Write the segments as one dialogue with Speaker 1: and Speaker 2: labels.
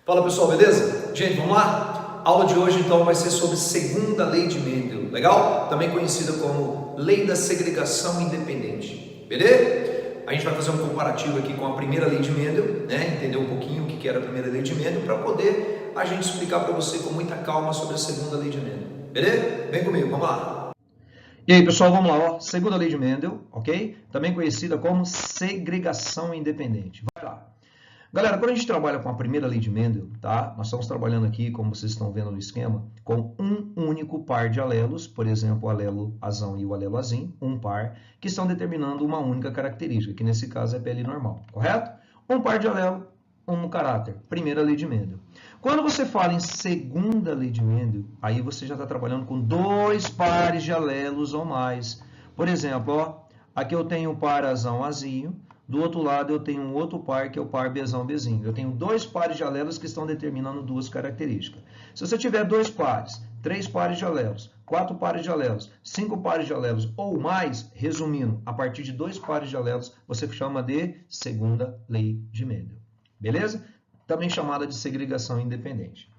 Speaker 1: Fala pessoal, beleza? Gente, vamos lá? A aula de hoje então vai ser sobre segunda lei de Mendel, legal? Também conhecida como lei da segregação independente, beleza? A gente vai fazer um comparativo aqui com a primeira lei de Mendel, né? Entender um pouquinho o que era a primeira lei de Mendel para poder a gente explicar para você com muita calma sobre a segunda lei de Mendel, beleza? Vem comigo, vamos lá. E aí pessoal, vamos lá, ó. Segunda lei de Mendel, ok? Também conhecida como segregação independente. Vai lá. Galera, quando a gente trabalha com a primeira lei de Mendel, tá? Nós estamos trabalhando aqui, como vocês estão vendo no esquema, com um único par de alelos, por exemplo, o alelo azão e o alelo azim, um par, que estão determinando uma única característica, que nesse caso é pele normal, correto? Um par de alelo, um caráter, primeira lei de Mendel. Quando você fala em segunda lei de Mendel, aí você já está trabalhando com dois pares de alelos ou mais. Por exemplo, ó, aqui eu tenho o par azão-azinho, do outro lado eu tenho um outro par que é o par bezão-bezinho. Eu tenho dois pares de alelos que estão determinando duas características. Se você tiver dois pares, três pares de alelos, quatro pares de alelos, cinco pares de alelos ou mais, resumindo, a partir de dois pares de alelos, você chama de segunda lei de Mendel. Beleza? Também chamada de segregação independente.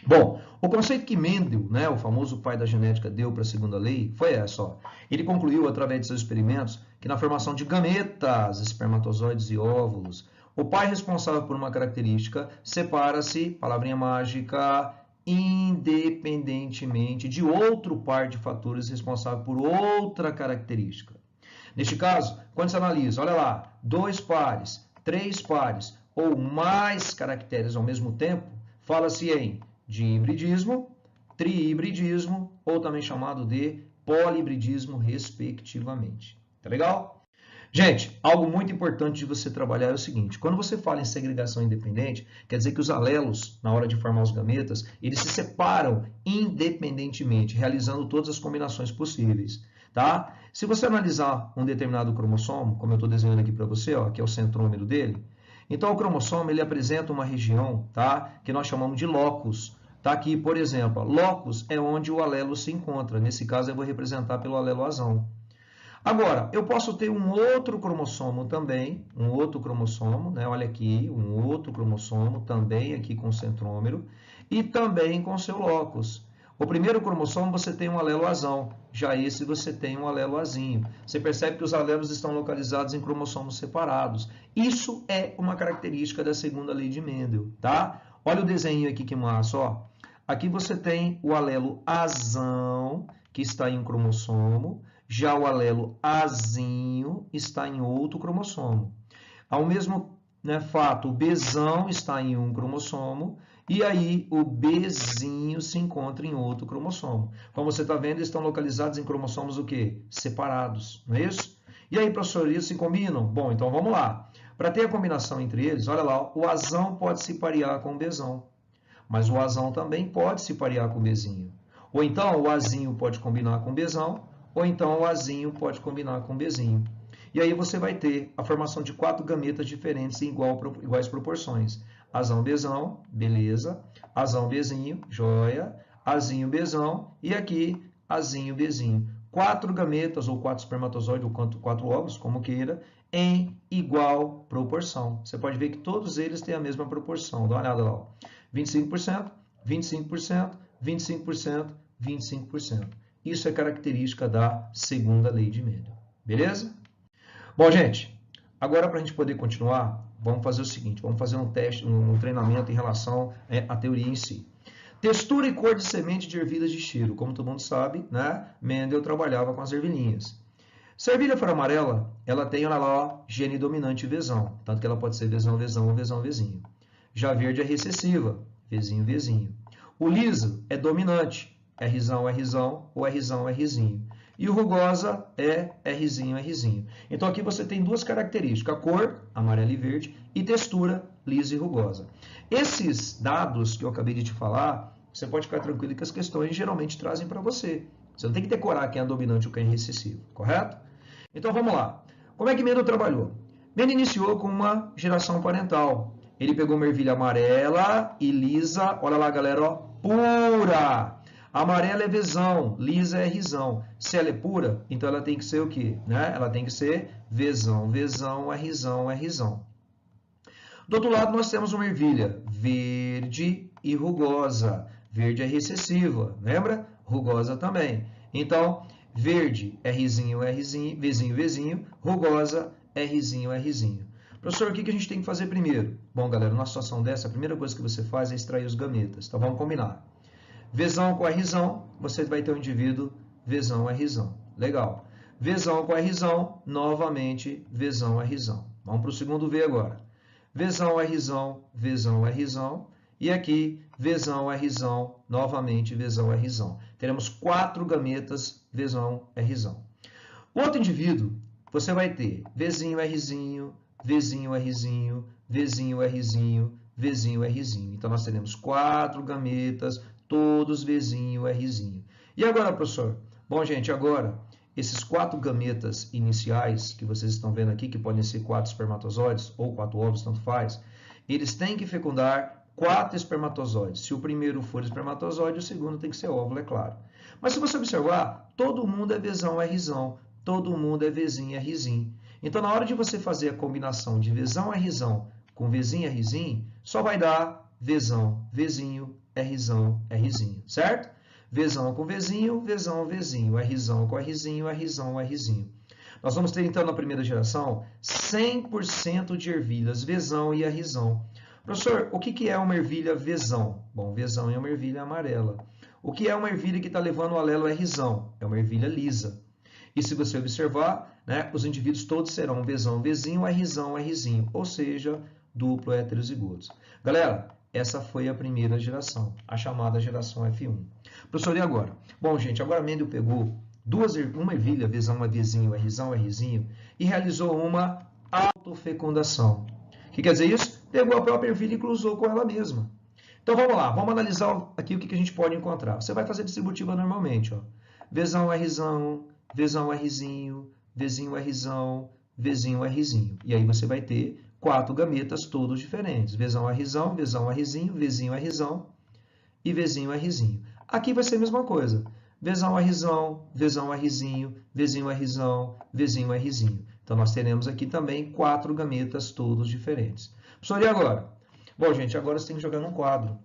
Speaker 1: Bom, o conceito que Mendel, né, o famoso pai da genética, deu para a segunda lei foi essa. Ó. Ele concluiu, através de seus experimentos, que na formação de gametas, espermatozoides e óvulos, o pai responsável por uma característica separa-se, palavrinha mágica, independentemente de outro par de fatores responsável por outra característica. Neste caso, quando se analisa, olha lá, dois pares, três pares ou mais caracteres ao mesmo tempo, fala-se em dihibridismo, trihibridismo ou também chamado de polihibridismo, respectivamente. Tá legal? Gente, algo muito importante de você trabalhar é o seguinte, quando você fala em segregação independente, quer dizer que os alelos, na hora de formar os gametas, eles se separam independentemente, realizando todas as combinações possíveis. Tá? Se você analisar um determinado cromossomo, como eu estou desenhando aqui para você, ó, que é o centrômero dele, então o cromossomo ele apresenta uma região, tá, que nós chamamos de locus. Tá aqui, por exemplo, locus é onde o alelo se encontra. Nesse caso eu vou representar pelo alelo azão. Agora, eu posso ter um outro cromossomo também, né? Olha aqui, um outro cromossomo também aqui com centrômero e também com seu locus. O primeiro cromossomo você tem um alelo azão, já esse você tem um alelo azinho. Você percebe que os alelos estão localizados em cromossomos separados. Isso é uma característica da segunda lei de Mendel, tá? Olha o desenho aqui que massa, ó. Aqui você tem o alelo azão, que está em um cromossomo, já o alelo azinho está em outro cromossomo. Ao mesmo fato, o bezão está em um cromossomo, e aí o bezinho se encontra em outro cromossomo. Como você está vendo, eles estão localizados em cromossomos o quê? Separados, não é isso? E aí, professor, eles se combinam? Bom, então vamos lá. Para ter a combinação entre eles, olha lá, o azão pode se parear com o bezão, mas o azão também pode se parear com o bezinho. Ou então o azinho pode combinar com o bezão, ou então o azinho pode combinar com o bezinho. E aí você vai ter a formação de quatro gametas diferentes em iguais proporções. Azão, bezão, beleza. Azão, bezinho, joia. Azinho, bezão. E aqui, azinho, bezinho. Quatro gametas, ou quatro espermatozoides, ou quatro óvulos, como queira, em igual proporção. Você pode ver que todos eles têm a mesma proporção. Dá uma olhada lá. 25%, 25%, 25%, 25%. Isso é característica da segunda lei de Mendel. Beleza? Bom, gente, agora para a gente poder continuar, vamos fazer o seguinte, vamos fazer um teste, um treinamento em relação à teoria em si. Textura e cor de semente de ervilhas de cheiro. Como todo mundo sabe, né? Mendel trabalhava com as ervilhinhas. Se a ervilha for amarela, ela tem, olha lá, ó, gene dominante Vzão, tanto que ela pode ser Vzão, Vzão ou Vzão, Vzinho. Já verde é recessiva, Vzinho, Vzinho. O liso é dominante, Rzão, Rzão ou Rzão, Rzinho. E o rugosa é Rzinho, Rzinho. Então aqui você tem duas características, a cor, amarela e verde, e textura, lisa e rugosa. Esses dados que eu acabei de te falar, você pode ficar tranquilo que as questões geralmente trazem para você. Você não tem que decorar quem é dominante ou quem é recessivo, correto? Então vamos lá. Como é que Mendel trabalhou? Mendel iniciou com uma geração parental. Ele pegou uma ervilha amarela e lisa, olha lá galera, ó, pura. Amarela é Vzão, lisa é Rzão. Se ela é pura, então ela tem que ser o quê? Né? Ela tem que ser Vzão, Vzão, Rzão, Rzão. Do outro lado, nós temos uma ervilha verde e rugosa. Verde é recessiva, lembra? Rugosa também. Então, verde, Rzinho, Rzinho, Vzinho, Vzinho. Rugosa, Rzinho, Rzinho. Professor, o que a gente tem que fazer primeiro? Bom, galera, numa situação dessa, a primeira coisa que você faz é extrair os gametas. Então, vamos combinar. Vzão com Rzão, você vai ter um indivíduo Vzão, Rzão. Legal. Vzão com Rzão, novamente Vzão, Rzão. Vamos para o segundo V agora. Vzão, Rzão, Vzão, Rzão. E aqui, Vzão, Rzão, novamente Vzão, Rzão. Teremos 4 gametas Vzão, Rzão. O outro indivíduo, você vai ter Vzinho, Rzinho, Vzinho, Rzinho, Vzinho, Rzinho, Vzinho, Rzinho. Então, nós teremos 4 gametas, todos Vzinho, Rzinho. E agora, professor? Bom, gente, agora, esses 4 gametas iniciais, que vocês estão vendo aqui, que podem ser 4 espermatozoides ou 4 ovos, tanto faz, eles têm que fecundar 4 espermatozoides. Se o primeiro for espermatozoide, o segundo tem que ser óvulo, é claro. Mas se você observar, todo mundo é Vzão, Rzão, todo mundo é Vzinho, Rzinho. Então, na hora de você fazer a combinação de Vzão, Rzão com Vzinho, Rzinho, só vai dar Vzão, Vzinho, Rzão, Rzinho, certo? Vzão com Vzinho, Vzão, Vzinho, Rzão com Rzinho, Rzão, Rzinho. Nós vamos ter, então, na primeira geração, 100% de ervilhas Vzão e Rzão. Professor, o que é uma ervilha Vzão? Bom, Vzão é uma ervilha amarela. O que é uma ervilha que está levando o alelo Rzão? É uma ervilha lisa. E se você observar, né, os indivíduos todos serão Vzão, Vzinho, Rzão, Rzinho, ou seja, duplo heterozigotos. Galera, essa foi a primeira geração, a chamada geração F1. Professor, e agora? Bom, gente, agora Mendel pegou uma ervilha Vzão, Vzinho, Rzão, Rzinho e realizou uma autofecundação. O que quer dizer isso? Pegou a própria ervilha e cruzou com ela mesma. Então vamos lá, vamos analisar aqui o que a gente pode encontrar. Você vai fazer distributiva normalmente, ó. Vzão, Rzão, Vzão, Rzinho, Vzinho, Rzão, Vzinho, Rzinho. E aí você vai ter 4 gametas todos diferentes. Vzão, Rzão, Vzão, Rzinho, Vzinho, Rzão e Vzinho, Rzinho. Aqui vai ser a mesma coisa. Vzão, Rzão, Vzão, Rzinho, Vzinho, Rzão, Vzinho, Rzinho. Então, nós teremos aqui também 4 gametas todos diferentes. Professor, e agora? Bom, gente, agora você tem que jogar num quadro,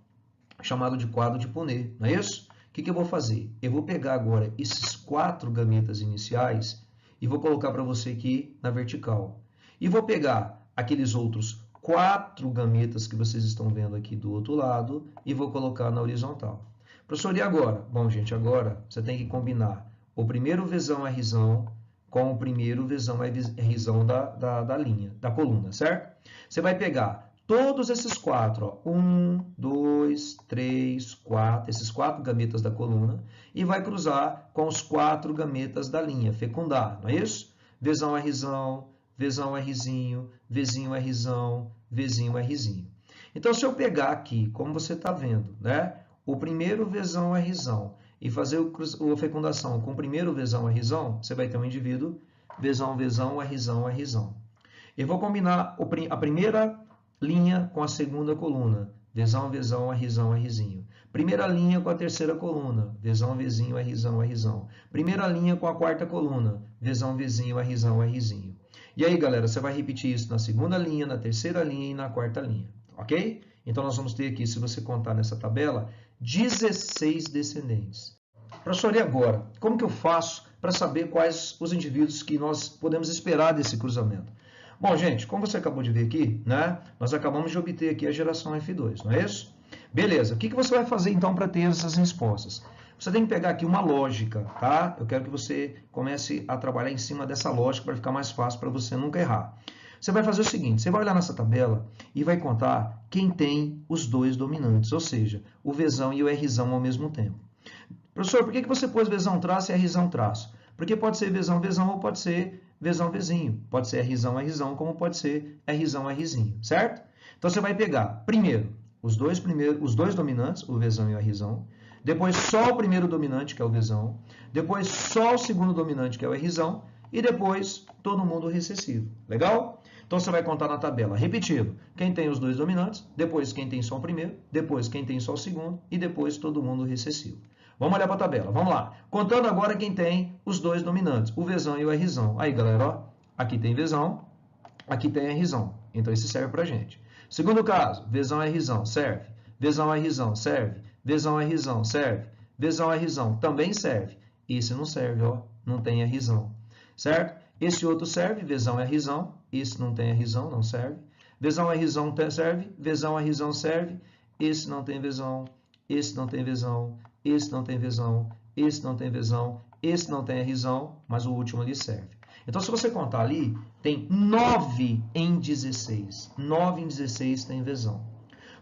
Speaker 1: chamado de quadro de Punnett, não é isso? O que eu vou fazer? Eu vou pegar agora esses 4 gametas iniciais e vou colocar para você aqui na vertical. E vou pegar aqueles outros 4 gametas que vocês estão vendo aqui do outro lado e vou colocar na horizontal. Professor, e agora? Bom, gente, agora você tem que combinar o primeiro Vzão, Rzão com o primeiro Vzão, Rzão da linha, da coluna, certo? Você vai pegar todos esses 4, ó, 1, 2, 3, 4, esses 4 gametas da coluna, e vai cruzar com os 4 gametas da linha, fecundar, não é isso? Vzão, Rzão, Vzão, Rzinho, Vzinho, Rzão, Vzinho, Rzinho. Então, se eu pegar aqui, como você está vendo, né, o primeiro Vzão, Rzão, e fazer a fecundação com o primeiro Vzão, Rzão, você vai ter um indivíduo Vzão, Vzão, Rzão, Rzão. Eu vou combinar a primeira linha com a segunda coluna, Vzão, Vzão, Rzão, Rzinho. Primeira linha com a terceira coluna, Vzão, Vzinho, Rzão, Rzão. Primeira linha com a quarta coluna, Vzão, Vzinho, Rzão, Rzinho. E aí, galera, você vai repetir isso na segunda linha, na terceira linha e na quarta linha, ok? Então, nós vamos ter aqui, se você contar nessa tabela, 16 descendentes. Professor, e agora? Como que eu faço para saber quais os indivíduos que nós podemos esperar desse cruzamento? Bom, gente, como você acabou de ver aqui, né, nós acabamos de obter aqui a geração F2, não é isso? Beleza, o que você vai fazer então para ter essas respostas? Você tem que pegar aqui uma lógica, tá? Eu quero que você comece a trabalhar em cima dessa lógica para ficar mais fácil para você nunca errar. Você vai fazer o seguinte, você vai olhar nessa tabela e vai contar quem tem os 2 dominantes, ou seja, o Vzão e o Rzão ao mesmo tempo. Professor, por que você pôs Vzão traço e Rzão traço? Porque pode ser Vzão, Vzão ou pode ser Vzão, Vzinho. Pode ser Rzão, Rzão, como pode ser Rzão, Rzinho, certo? Então, você vai pegar, primeiro, os dois dominantes, o Vzão e o Rzão. Depois, só o primeiro dominante, que é o Vzão. Depois, só o segundo dominante, que é o Rzão. E depois, todo mundo recessivo. Legal? Então, você vai contar na tabela, repetido, quem tem os 2 dominantes, depois quem tem só o primeiro, depois quem tem só o segundo e depois todo mundo recessivo. Vamos olhar para a tabela, vamos lá. Contando agora quem tem os 2 dominantes, o Vzão e o Rzão. Aí, galera, ó, aqui tem Vzão, aqui tem Rzão. Então, isso serve para a gente. Segundo caso, Vzão é Rzão, serve. Vzão é Rzão, serve. Vzão é Rzão, serve. Vzão é Rzão, também serve. Esse não serve, ó, não tem Rzão, certo? Esse outro serve, Vzão é Rzão, esse não tem Rzão, não serve. Vzão é Rzão serve, Vzão é Rzão serve, esse não tem Vzão, esse não tem Vzão, esse não tem Vzão, esse não tem Vzão, esse não tem Rzão, mas o último ali serve. Então, se você contar ali, tem 9 em 16. 9 em 16 tem Vzão.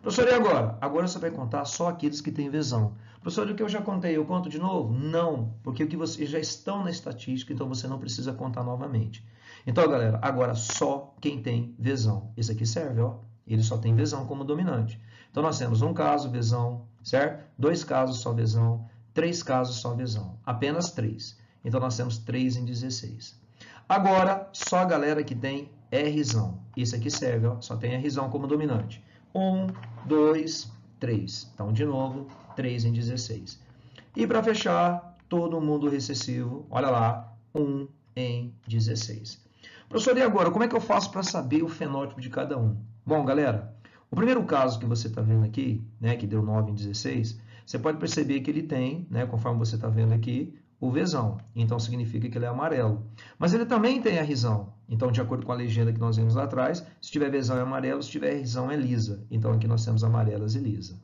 Speaker 1: Professor, e agora? Agora você vai contar só aqueles que têm Vzão. Professor, o que eu já contei, eu conto de novo? Não, porque o que vocês já estão na estatística, então você não precisa contar novamente. Então, galera, agora só quem tem Vzão. Esse aqui serve, ó. Ele só tem Vzão como dominante. Então, nós temos um caso, Vzão, certo? 2 casos, só Vzão. 3 casos, só Vzão. Apenas 3. Então, nós temos 3 em 16. Agora, só a galera que tem Rzão. Esse aqui serve, ó. Só tem Rzão como dominante. 1, 2, 3. Então, de novo, 3 em 16. E para fechar, todo mundo recessivo, olha lá, 1 em 16. Professor, e agora, como é que eu faço para saber o fenótipo de cada um? Bom, galera, o primeiro caso que você está vendo aqui, né, que deu 9 em 16, você pode perceber que ele tem, né, conforme você está vendo aqui, o Vzão. Então, significa que ele é amarelo. Mas ele também tem Rzão. Então, de acordo com a legenda que nós vimos lá atrás, se tiver Vzão é amarelo, se tiver Rzão é lisa. Então, aqui nós temos amarelas e lisa.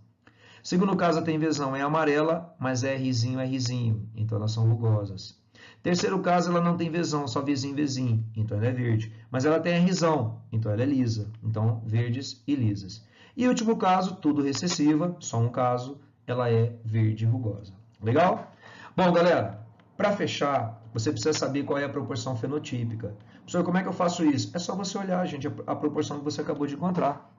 Speaker 1: Segundo caso, tem Vzão é amarela, mas Rzinho é Rzinho. Então, elas são rugosas. Terceiro caso, ela não tem Vzão, só Vzinho, Vzinho. Então, ela é verde. Mas ela tem Rzão, então ela é lisa. Então, verdes e lisas. E último caso, tudo recessiva, só um caso, ela é verde e rugosa. Legal? Bom, galera, para fechar, você precisa saber qual é a proporção fenotípica. Professor, como é que eu faço isso? É só você olhar, gente, a proporção que você acabou de encontrar.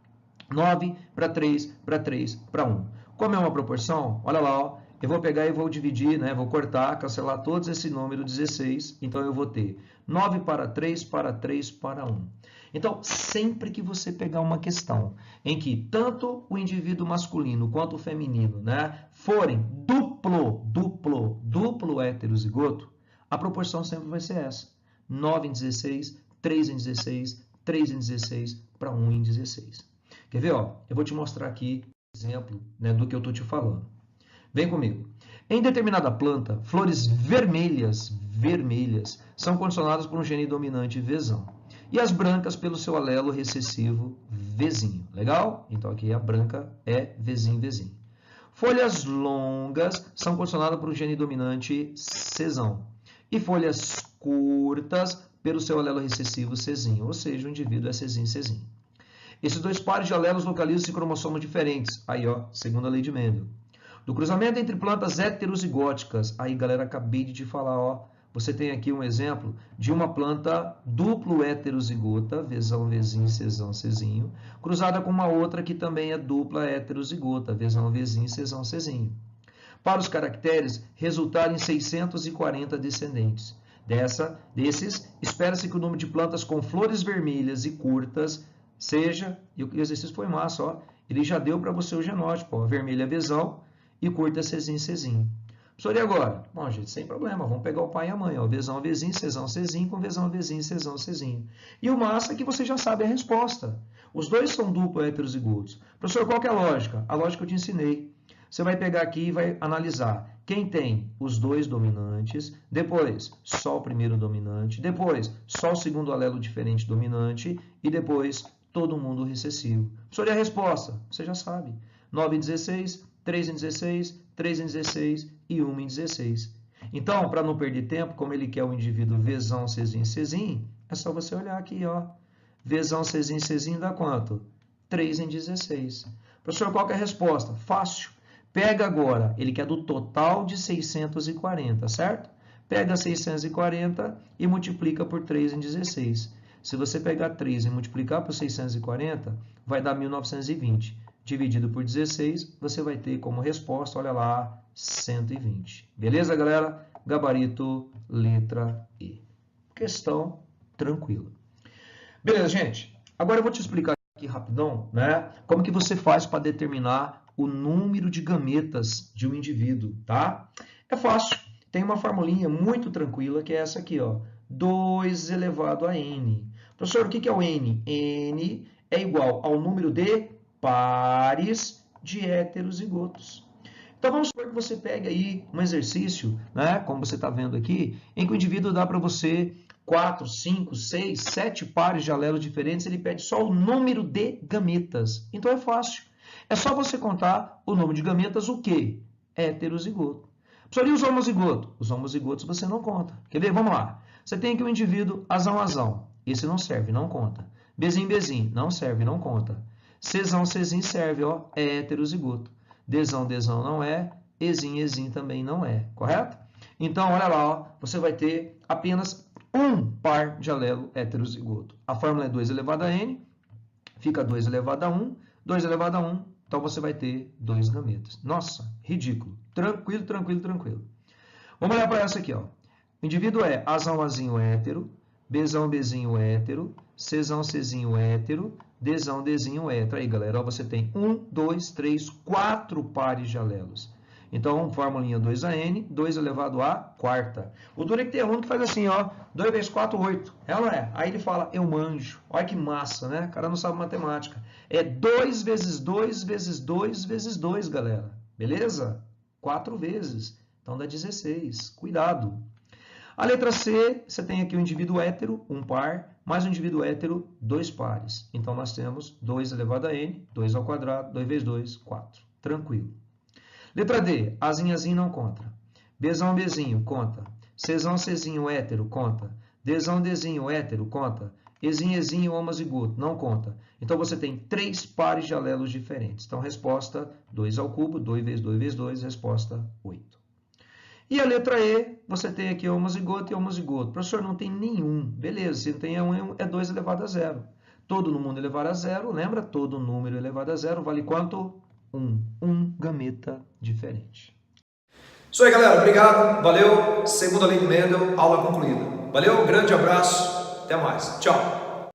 Speaker 1: 9 para 3, para 3, para 1. Como é uma proporção, olha lá, ó, eu vou pegar e vou dividir, né, vou cortar, cancelar todos esse número 16, então eu vou ter 9 para 3, para 3, para 1. Então, sempre que você pegar uma questão em que tanto o indivíduo masculino quanto o feminino, né, forem duplo heterozigoto, a proporção sempre vai ser essa. 9 em 16, 3 em 16, 3 em 16, para 1 em 16. Quer ver? Ó, eu vou te mostrar aqui um exemplo, né, do que eu estou te falando. Vem comigo. Em determinada planta, flores vermelhas são condicionadas por um gene dominante Vzão. E as brancas pelo seu alelo recessivo Vzinho. Legal? Então aqui a branca é Vzinho. Folhas longas são condicionadas por um gene dominante Czão. E folhas curtas pelo seu alelo recessivo Czinho. Ou seja, o indivíduo é Czinho. Esses dois pares de alelos localizam-se em cromossomos diferentes. Aí, ó, segundo a lei de Mendel. Do cruzamento entre plantas heterozigóticas. Aí, galera, acabei de te falar, ó. Você tem aqui um exemplo de uma planta duplo heterozigota, Vzão, Vzinho, Czão, Czinho, cruzada com uma outra que também é dupla heterozigota, Vzão, Vzinho, Czão, Czinho. Para os caracteres, resultarem 640 descendentes. Desses, espera-se que o número de plantas com flores vermelhas e curtas seja, e o exercício foi massa, ó, ele já deu para você o genótipo, ó, vermelha Vzão e curta Czinho. Professor, e agora? Bom, gente, sem problema, vamos pegar o pai e a mãe, ó, Vzão, Vzinho, Czão, Czinho, com Vzão, Vzinho, Czão, Czinho. E o massa é que você já sabe a resposta. Os dois são duplo heterozigotos. Professor, qual que é a lógica? A lógica eu te ensinei. Você vai pegar aqui e vai analisar quem tem os dois dominantes, depois só o primeiro dominante, depois só o segundo alelo diferente dominante e depois todo mundo recessivo. Professor, e a resposta? Você já sabe. 9 em 16, 3 em 16, 3 em 16 e 1 em 16. Então, para não perder tempo, como ele quer o indivíduo Vzão, Czinho, Czinho, é só você olhar aqui, ó. Vzão, Czinho, Czinho dá quanto? 3 em 16. Professor, qual que é a resposta? Fácil. Pega agora, ele quer do total de 640, certo? Pega 640 e multiplica por 3 em 16. Se você pegar 3 e multiplicar por 640, vai dar 1920. Dividido por 16, você vai ter como resposta, olha lá, 120. Beleza, galera? Gabarito, letra E. Questão tranquila. Beleza, gente? Agora eu vou te explicar aqui rapidão, né? Como que você faz para determinar o número de gametas de um indivíduo, tá? É fácil. Tem uma formulinha muito tranquila que é essa aqui, ó. 2 elevado a n. Professor, o que é o n? N é igual ao número de pares de heterozigotos. Então vamos supor que você pegue aí um exercício, né, como você está vendo aqui, em que o indivíduo dá para você 4, 5, 6, 7 pares de alelos diferentes, ele pede só o número de gametas. Então é fácil. É só você contar o número de gametas, o quê? Heterozigoto. Professor, e os homozigotos? Os homozigotos você não conta. Quer ver? Vamos lá. Você tem aqui um indivíduo azão, azão. Esse não serve, não conta. Bzinho, bezinho, não serve, não conta. Czão, czinho serve, ó, é heterozigoto. Dzão, dzão não é. Ezinho, ezinho também não é. Correto? Então, olha lá, ó, você vai ter apenas um par de alelo heterozigoto. A fórmula é 2 elevado a n, fica 2 elevado a 1, 2 elevado a 1, então você vai ter 2 gametas. Nossa, ridículo. Tranquilo, tranquilo, tranquilo. Vamos olhar para essa aqui, ó. O indivíduo é azão, azinho hétero, bzão, bezinho hétero, czão, czinho hétero, dzão, dzinho hétero. Aí, galera, ó, você tem 1, 2, 3, 4 pares de alelos. Então, fórmula 2an, 2 elevado a quarta. O duro é que tem aluno que faz assim, ó, 2 vezes 4, 8. É ou não é? Aí ele fala, eu manjo. Olha que massa, né? O cara não sabe matemática. É 2 vezes 2 vezes 2 vezes 2, galera. Beleza? 4 vezes. Então, dá 16. Cuidado. A letra C, você tem aqui o indivíduo hétero, um par, mais o indivíduo hétero, 2 pares. Então, nós temos 2 elevado a n, 2 ao quadrado, 2 vezes 2, 4. Tranquilo. Letra D, azinho, azinho não conta. Bzão, bezinho, conta. Czão, czinho, hétero, conta. Dzão, dzinho, hétero, conta. Ezinho, ezinho, homozigoto, não conta. Então, você tem 3 pares de alelos diferentes. Então, resposta 2 ao cubo, 2 vezes 2 vezes 2, resposta 8. E a letra E, você tem aqui homozigoto e homozigoto. Professor, não tem nenhum. Beleza, se não tem um, é 2 elevado a 0. Todo número elevado a 0, lembra? Todo número elevado a 0 vale quanto? 1. Um gameta diferente.
Speaker 2: Isso aí, galera. Obrigado. Valeu. Segunda lei de Mendel, aula concluída. Valeu, grande abraço. Até mais. Tchau.